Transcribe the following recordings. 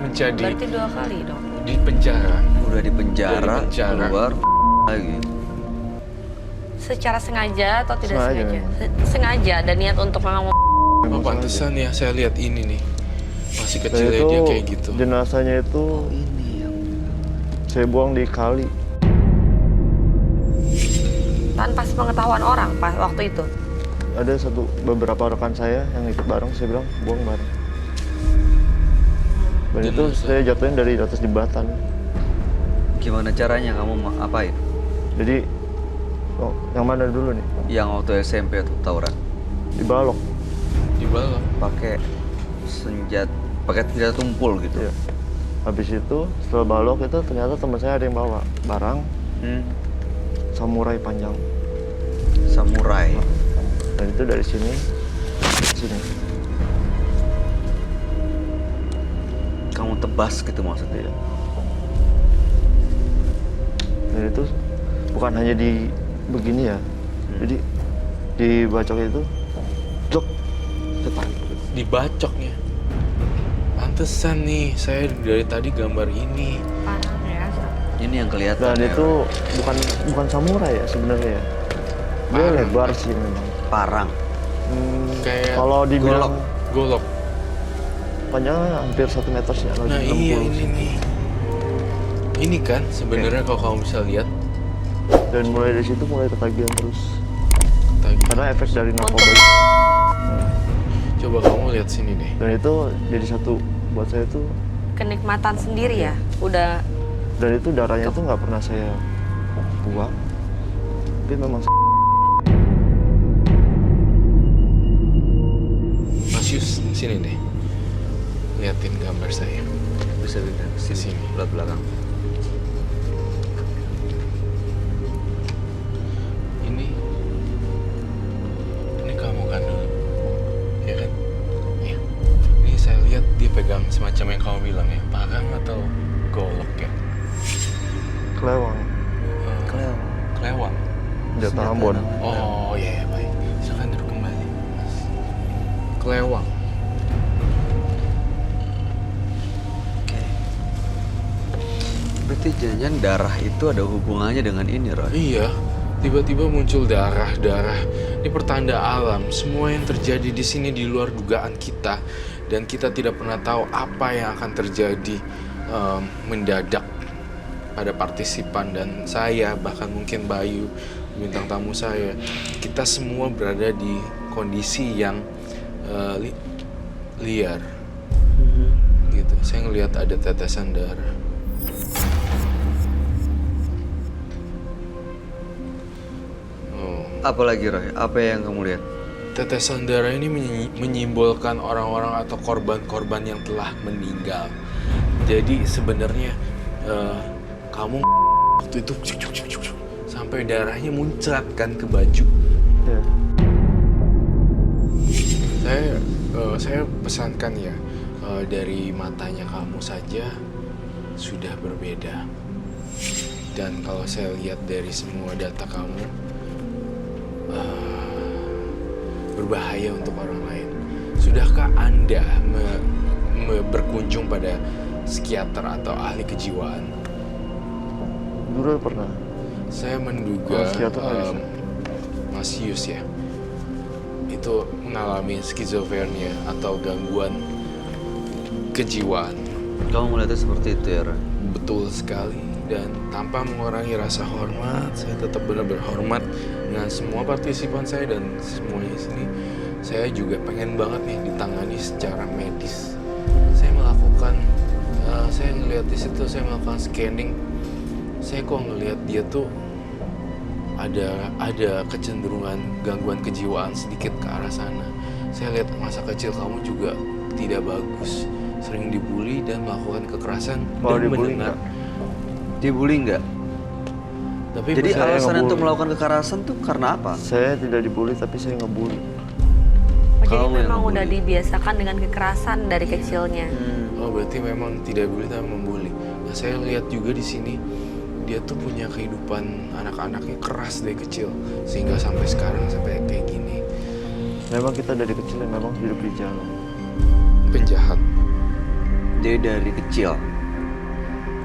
menjadi Berarti 2 kali dong. di penjara. Udah di penjara, penjara. keluar lagi. Secara sengaja atau tidak Sengaja sengaja? memang. Sengaja ada niat untuk mengamuk. Oh, Memang pantesan ya saya lihat ini nih. Masih sengaja. Dan kecilnya itu dia kayak gitu. jenazahnya itu Ini yang saya buang di kali. Tanpa sepengetahuan orang pas waktu itu. Ada beberapa rekan saya yang ikut bareng, saya bilang buang bareng. Dan itu Jenazah. saya jatuhin dari atas jembatan. gimana caranya kamu apain? Jadi, yang mana dulu nih? Yang waktu SMP tuh tawuran. Dibalok. Di bawah. Pakai senjata tumpul gitu. Iya. Habis itu setelah balok itu ternyata teman saya ada yang bawa barang samurai panjang. Samurai. Dan itu dari sini ke sini. Kamu tebas gitu maksudnya. Iya. Dan itu bukan hanya di begini ya. Jadi di bacok itu jok depan. Dibacoknya. Pantesan nih, saya dari tadi gambar ini. Parah ya. Ini yang kelihatan. Dan ya, itu bukan samurai ya sebenarnya ya. Dia Parang. lebar sih memang. parang. Kayak Kalau dibilang golok. panjangnya hampir 1 meter sih. Nah iya ini nih. Ini kan sebenarnya kalau kamu bisa lihat Dan mulai dari situ mulai ketagihan terus. tadi. Karena efek dari narkoba. Coba kamu lihat sini deh. Dan itu jadi satu buat saya tuh. Kenikmatan sendiri ya. Udah Dan itu darahnya tuh nggak pernah saya buang. Tapi memang Mas Yus, sini deh. Liatin gambar saya. Bisa bikin Di sini. belakang. Ini kamu kan dulu. Ya kan? Iya. Ini saya lihat dia pegang semacam yang kamu bilang ya, parang atau golok ya. kelewang. Kelewang. Senjata Ambon. Oh iya, baik. Silakan duduk kembali, Mas. Kelewang. Oke. Berarti jangan darah itu ada hubungannya dengan ini, Roy. Iya, tiba-tiba muncul darah. Ini pertanda alam. Semua yang terjadi di sini di luar dugaan kita, dan kita tidak pernah tahu apa yang akan terjadi mendadak pada partisipan dan saya, bahkan mungkin Bayu, bintang tamu saya. Kita semua berada di kondisi yang liar. Gitu. Saya ngelihat ada tetesan darah. Apalagi, Roy? Apa yang kamu lihat? Tetesan darah ini menyimbolkan orang-orang atau korban-korban yang telah meninggal. Jadi sebenarnya kamu waktu itu sampai darahnya muncrat kan ke baju. Ya. Saya pesankan ya, dari matanya kamu saja sudah berbeda. Dan kalau saya lihat dari semua data kamu, berbahaya untuk orang lain. Sudahkah Anda berkunjung pada psikiater atau ahli kejiwaan? Dulu pernah. Saya menduga Psikiater nggak bisa. Mas Yus ya, itu mengalami skizofrenia atau gangguan kejiwaan. Kamu melihatnya seperti itu ya, Roy? Betul sekali. Dan tanpa mengurangi rasa hormat, saya tetap benar-benar hormat dengan semua partisipan saya dan semuanya di sini. Saya juga pengen banget nih ditangani secara medis. Saya melakukan, saya ngelihat di situ, saya melakukan scanning. Saya kok ngelihat dia tuh ada kecenderungan gangguan kejiwaan sedikit ke arah sana. Saya lihat masa kecil kamu juga tidak bagus, sering dibully dan melakukan kekerasan Kalau dan dibully mendengar. Dibully nggak? Tapi Jadi saya alasan ngebully. untuk melakukan kekerasan tuh karena apa? Saya tidak dibully tapi saya ngebully. jadi Kamu yang memang udah ngebully. dibiasakan dengan kekerasan dari kecilnya. oh berarti memang tidak bully tapi membuli. Nah saya lihat juga di sini dia tuh punya kehidupan anak-anaknya keras dari kecil sehingga sampai sekarang sampai kayak gini. Memang kita dari kecil memang hidup di jalan. Penjahat. dia dari kecil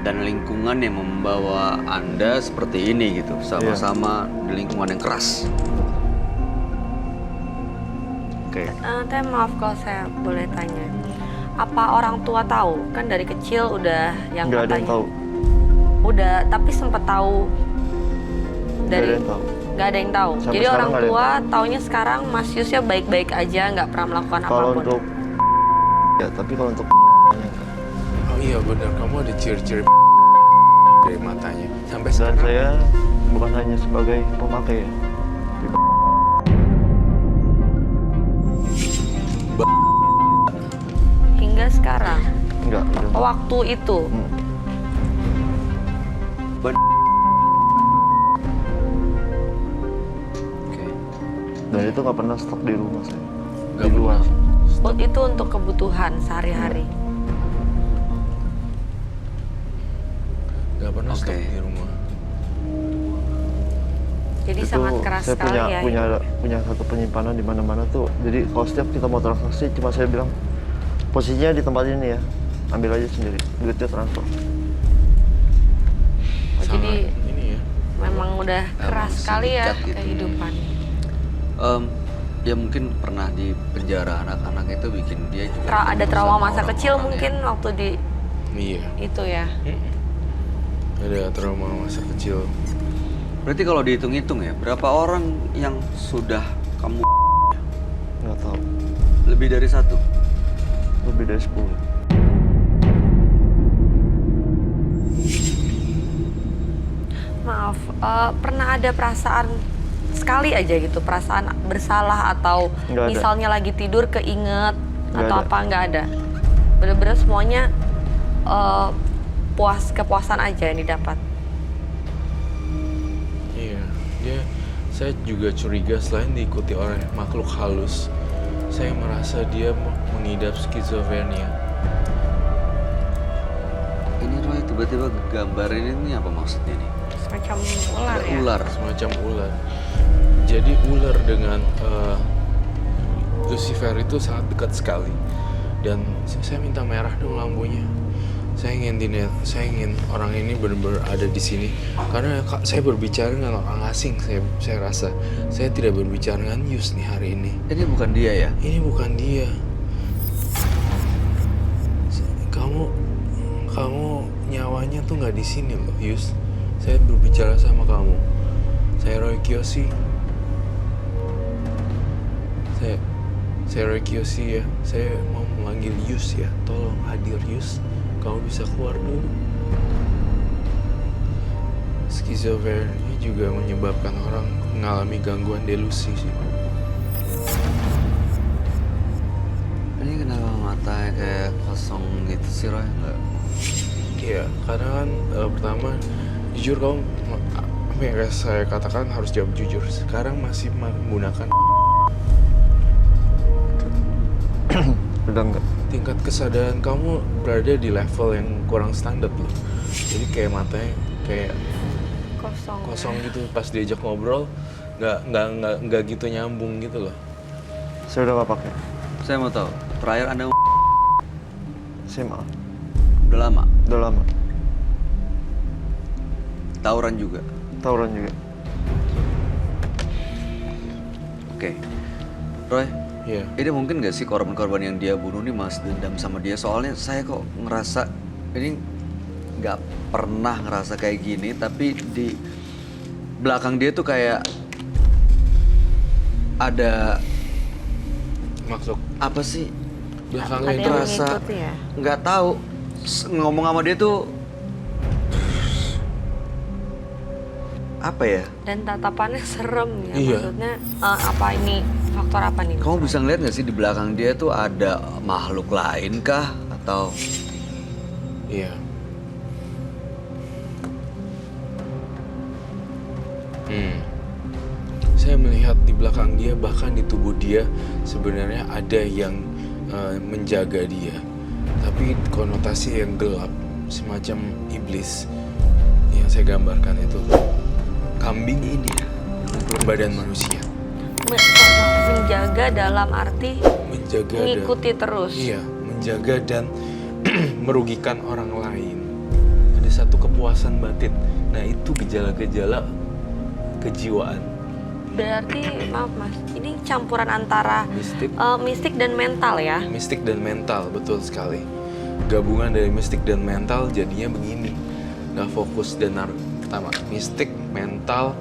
dan lingkungan yang membawa Anda seperti ini gitu, sama-sama di lingkungan yang keras. Oke. Teh maaf kalau saya boleh tanya. Apa orang tua tahu? Kan dari kecil udah yang Nggak ada yang katanya. tahu. Udah, tapi sempat tahu Nggak ada dari yang tahu. nggak ada yang tahu. Sampai Jadi sekarang orang nggak ada yang tua taunya sekarang Mas Yusnya baik-baik aja, nggak pernah melakukan Kalau apapun. untuk ya, tapi kalau untuk Oh iya benar, kamu ada ciri-ciri dari matanya. Sampai dan sekarang. saya bukan hanya sebagai pemakai ya. Hingga sekarang, Enggak, udah. waktu itu, Oke. Dan itu nggak pernah stok di rumah saya. Nggak Di luar. itu untuk kebutuhan sehari-hari. Gak pernah Oke. stok di rumah. Jadi Itu sangat keras saya sekali punya, ya. punya satu penyimpanan di mana-mana tuh. Jadi kalau setiap kita mau transaksi, cuma saya bilang posisinya di tempat ini ya, ambil aja sendiri, duitnya transfer. Oh, Sangat jadi ini ya. memang udah keras sekali ya sindikat gitu. kehidupan. Ya mungkin pernah di penjara, anak-anak itu bikin dia juga Ada ketemu trauma sama masa kecil orang-orang mungkin yang- waktu di Iya. itu ya. Ada trauma masa kecil. Berarti kalau dihitung-hitung ya, berapa orang yang sudah kamu Nggak tahu, lebih dari satu? lebih dari 10. Maaf, pernah ada perasaan sekali aja gitu, perasaan bersalah atau Nggak ada. misalnya lagi tidur keinget Nggak atau ada. apa, nggak ada. Bener-bener semuanya kepuasan aja yang didapat. Iya, saya juga curiga selain diikuti oleh makhluk halus, saya merasa dia mengidap skizofrenia. Ini Roy tiba-tiba gambarin ini apa maksudnya nih? Semacam ular Ada ya. ular. Semacam ular. Jadi ular dengan Lucifer itu sangat dekat sekali. Dan saya minta merah dong lampunya. Saya ingin orang ini benar-benar ada di sini. Karena saya berbicara dengan orang asing, saya rasa. Saya tidak berbicara dengan Yus nih hari ini. Ini bukan dia ya? Ini bukan dia. Kamu nyawanya tuh nggak di sini loh, Yus. Saya berbicara sama kamu. Saya Roy Kiyoshi. Saya Roy Kiyoshi ya. Saya mau memanggil Yus ya. Tolong hadir Yus. Kamu bisa keluar dulu. Skizofrenia juga menyebabkan orang mengalami gangguan delusi sih. Ini kenapa matanya kayak kosong gitu sih Roy? Enggak. Iya, karena kan pertama jujur kamu apa yang saya katakan harus jawab jujur. Sekarang masih menggunakan Udah enggak. tingkat kesadaran kamu berada di level yang kurang standar loh. Jadi kayak matanya kayak kosong gitu pas diajak ngobrol nggak gitu nyambung gitu loh. Saya udah nggak pakai. Saya mau tahu, terakhir Anda SMA. udah lama? Udah lama. Tawuran juga? Tawuran juga. Oke. Roy, Iya. ini mungkin gak sih korban-korban yang dia bunuh nih mas dendam sama dia? Soalnya saya kok ngerasa ini gak pernah ngerasa kayak gini, tapi di belakang dia tuh kayak ada Maksud apa sih? belakangnya Ada itu yang terasa mengikuti ya. nggak tahu. Ngomong sama dia tuh apa ya? Dan tatapannya serem ya. Iya. Maksudnya apa ini faktor apa nih? Kamu bisa ngeliat nggak sih di belakang dia tuh ada makhluk lain kah atau iya. Saya melihat di belakang dia, bahkan di tubuh dia sebenarnya ada yang menjaga dia. Tapi konotasi yang gelap, semacam iblis yang saya gambarkan itu. Kambing ini ya, berbadan manusia. Menjaga dalam arti Menjaga dan mengikuti terus. iya, menjaga dan merugikan orang lain, ada satu kepuasan batin. Nah, itu gejala-gejala kejiwaan. Berarti maaf mas, ini campuran antara Mistik, mistik dan mental ya? mistik dan mental, betul sekali. Gabungan dari mistik dan mental jadinya begini. Nggak fokus dan pertama, mistik, mental,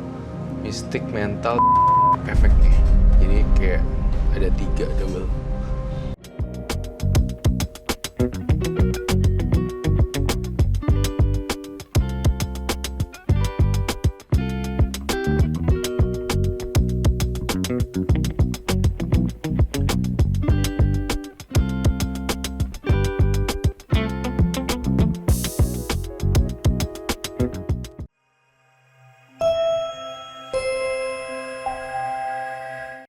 efeknya. Jadi kayak ada 3 double.